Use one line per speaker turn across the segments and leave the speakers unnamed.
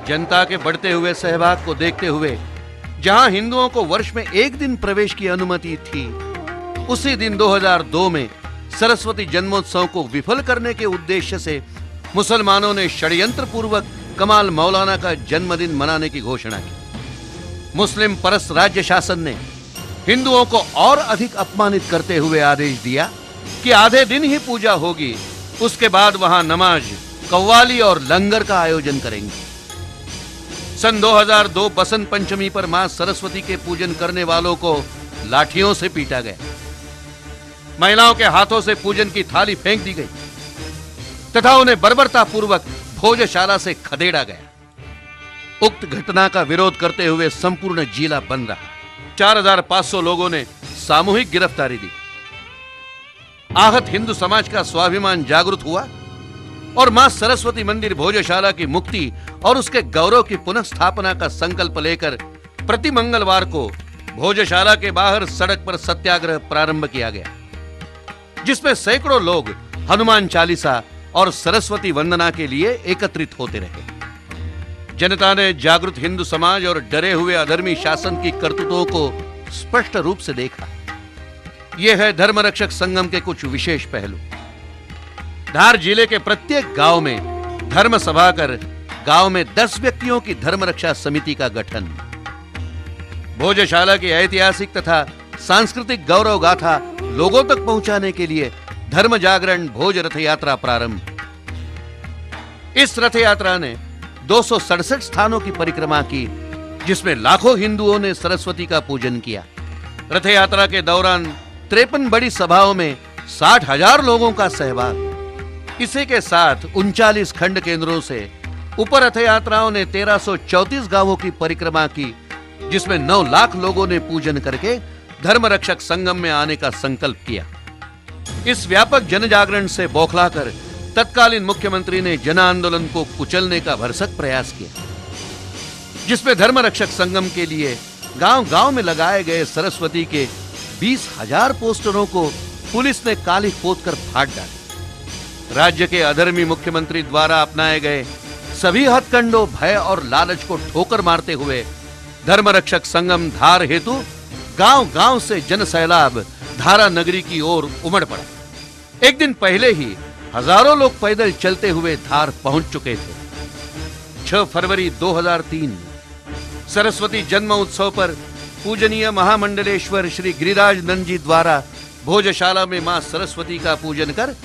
जनता के बढ़ते हुए सहभाग को देखते हुए जहां हिंदुओं को वर्ष में एक दिन प्रवेश की अनुमति थी, उसी दिन 2002 में सरस्वती जन्मोत्सव को विफल करने के उद्देश्य से मुसलमानों ने षड्यंत्र पूर्वक कमाल मौलाना का जन्मदिन मनाने की घोषणा की। मुस्लिम परस्त राज्य शासन ने हिंदुओं को और अधिक अपमानित करते हुए आदेश दिया कि आधे दिन ही पूजा होगी, उसके बाद वहां नमाज, कव्वाली और लंगर का आयोजन करेंगे। सन 2002 बसंत पंचमी पर मां सरस्वती के पूजन करने वालों को लाठियों से पीटा गया। महिलाओं के हाथों से पूजन की थाली फेंक दी गई तथा उन्हें बर्बरता पूर्वक भोजशाला से खदेड़ा गया। उक्त घटना का विरोध करते हुए संपूर्ण जिला बंद रहा। 4500 लोगों ने सामूहिक गिरफ्तारी दी। आहत हिंदू समाज का स्वाभिमान जागृत हुआ और मां सरस्वती मंदिर भोजशाला की मुक्ति और उसके गौरव की पुनः स्थापना का संकल्प लेकर प्रति मंगलवार को भोजशाला के बाहर सड़क पर सत्याग्रह प्रारंभ किया गया, जिसमें सैकड़ों लोग हनुमान चालीसा और सरस्वती वंदना के लिए एकत्रित होते रहे। जनता ने जागृत हिंदू समाज और डरे हुए अधर्मी शासन की करतूतों को स्पष्ट रूप से देखा। यह है धर्मरक्षक संगम के कुछ विशेष पहलू। धार जिले के प्रत्येक गांव में धर्म सभा कर गांव में 10 व्यक्तियों की धर्म रक्षा समिति का गठन। भोजशाला की ऐतिहासिक तथा सांस्कृतिक गौरव गाथा लोगों तक पहुंचाने के लिए धर्म जागरण भोज रथ यात्रा प्रारंभ। इस रथ यात्रा ने 267 स्थानों की परिक्रमा की, जिसमें लाखों हिंदुओं ने सरस्वती का पूजन किया। रथ यात्रा के दौरान 53 बड़ी सभाओं में 60,000 लोगों का सहभाग। इसी के साथ 39 खंड केंद्रों से उपर रथ यात्राओं ने 1334 गांवों की परिक्रमा की, जिसमें 9 लाख लोगों ने पूजन करके धर्म रक्षक संगम में आने का संकल्प किया। इस व्यापक जन जागरण से बौखलाकर तत्कालीन मुख्यमंत्री ने जन आंदोलन को कुचलने का भरसक प्रयास किया, जिसमें धर्म रक्षक संगम के लिए गांव-गांव में लगाए गए सरस्वती के 20,000 पोस्टरों को पुलिस ने काली पोतकर फाड़ डाला। राज्य के अधर्मी मुख्यमंत्री द्वारा अपनाए गए सभी हथकंडों, भय और लालच को ठोकर मारते हुए धर्म रक्षक संगम धार हेतु गांव-गांव से जन सैलाब धारा नगरी की ओर उमड़ पड़ा। एक दिन पहले ही हजारों लोग पैदल चलते हुए धार पहुंच चुके थे। 6 फरवरी 2003 सरस्वती जन्म उत्सव पर पूजनीय महामंडलेश्वर श्री गिरिराज नंद जी द्वारा भोजशाला में मां सरस्वती का पूजन कर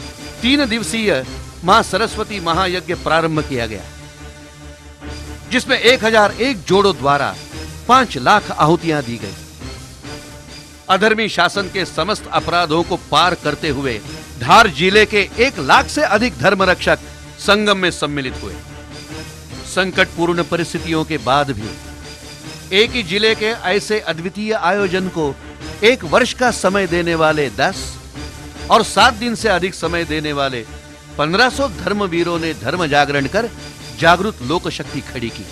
3 दिवसीय मां सरस्वती महायज्ञ प्रारंभ किया गया, जिसमें 1001 जोड़ों द्वारा 5 लाख आहुतियां दी गई। अधर्मी शासन के समस्त अपराधों को पार करते हुए धार जिले के 1 लाख से अधिक धर्म रक्षक संगम में सम्मिलित हुए। संकटपूर्ण परिस्थितियों के बाद भी एक ही जिले के ऐसे अद्वितीय आयोजन को 1 वर्ष का समय देने वाले 10 और 7 दिन से अधिक समय देने वाले 1500 धर्मवीरों ने धर्म जागरण कर जागृत लोक शक्ति खड़ी की।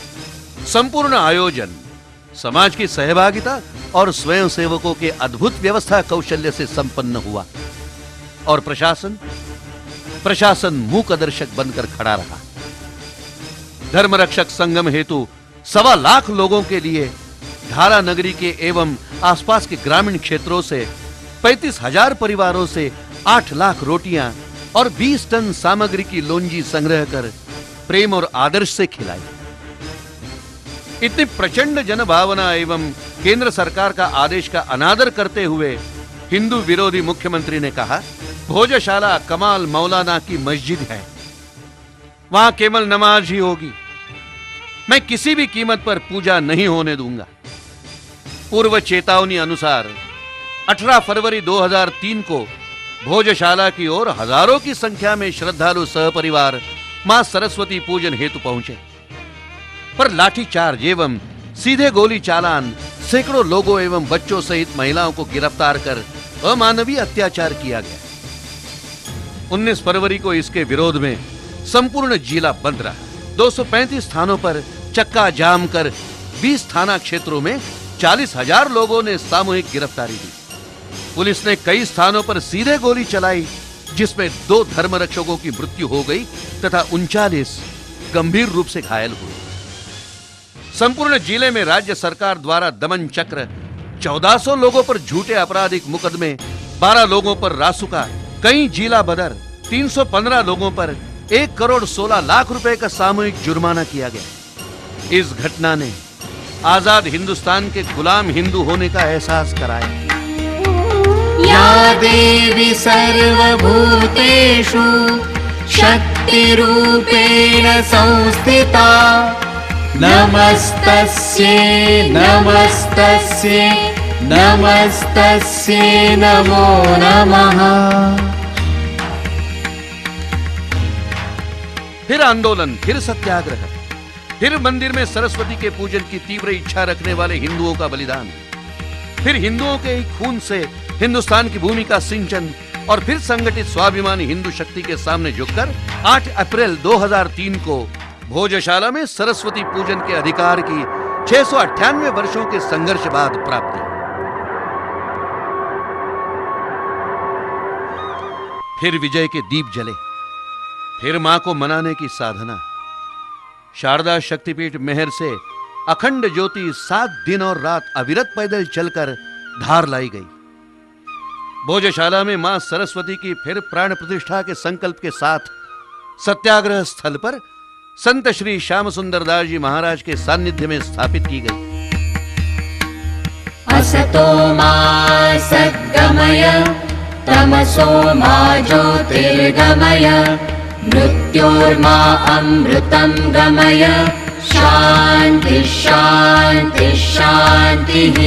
संपूर्ण आयोजन समाज की सहभागिता और स्वयंसेवकों के अद्भुत व्यवस्था कौशल्य से संपन्न हुआ और प्रशासन मूक दर्शक बनकर खड़ा रहा। धर्म रक्षक संगम हेतु 1.25 लाख लोगों के लिए धारा नगरी के एवं आसपास के ग्रामीण क्षेत्रों से 35,000 परिवारों से 8 लाख रोटियां और 20 टन सामग्री की लोंजी संग्रह कर प्रेम और आदर्श से खिलाई। इतनी प्रचंड जनभावना एवं केंद्र सरकार का आदेश का अनादर करते हुए हिंदू विरोधी मुख्यमंत्री ने कहा, भोजशाला कमाल मौलाना की मस्जिद है, वहां केवल नमाज ही होगी, मैं किसी भी कीमत पर पूजा नहीं होने दूंगा। पूर्व चेतावनी अनुसार 18 फरवरी 2003 को भोजशाला की ओर हजारों की संख्या में श्रद्धालु सहपरिवार मां सरस्वती पूजन हेतु पहुंचे, पर लाठीचार्ज एवं सीधे गोली चालान सैकड़ों लोगों एवं बच्चों सहित महिलाओं को गिरफ्तार कर अमानवीय अत्याचार किया गया। 19 फरवरी को इसके विरोध में संपूर्ण जिला बंद रहा। 235 स्थानों पर चक्का जाम कर 20 थाना क्षेत्रों में 40,000 लोगों ने सामूहिक गिरफ्तारी दी। पुलिस ने कई स्थानों पर सीधे गोली चलाई, जिसमें 2 धर्मरक्षकों की मृत्यु हो गई तथा 39 गंभीर रूप से घायल हुए। संपूर्ण जिले में राज्य सरकार द्वारा दमन चक्र, 1400 लोगों पर झूठे आपराधिक मुकदमे, 12 लोगों पर रासुका, कई जिला बदर, 315 लोगों पर 1 करोड़ 16 लाख रुपए का सामूहिक जुर्माना किया गया। इस घटना ने आजाद हिंदुस्तान के गुलाम हिंदू होने का एहसास कराया।
या देवी सर्वभूतेषु शक्तिरूपेण संस्थिता नमस्तस्यै नमस्तस्यै नमस्तस्यै नमो नमः।
फिर आंदोलन, फिर सत्याग्रह, फिर मंदिर में सरस्वती के पूजन की तीव्र इच्छा रखने वाले हिंदुओं का बलिदान, फिर हिंदुओं के ही खून से हिंदुस्तान की भूमि का सिंचन, और फिर संगठित स्वाभिमानी हिंदू शक्ति के सामने झुककर 8 अप्रैल 2003 को भोजशाला में सरस्वती पूजन के अधिकार की 698 वर्षों के संघर्ष बाद प्राप्ति। फिर विजय के दीप जले, फिर मां को मनाने की साधना। शारदा शक्तिपीठ मेहर से अखंड ज्योति 7 दिन और रात अविरत पैदल चलकर धार लाई गई। भोजशाला में मां सरस्वती की फिर प्राण प्रतिष्ठा के संकल्प के साथ सत्याग्रह स्थल पर संत श्री श्याम सुंदर दास जी महाराज के सानिध्य में स्थापित की गई।
असतो मा सद्गमय तमसो मा ज्योतिर्गमय मृत्योर्मा अमृतं गमय शान्ति शान्ति शान्तिः।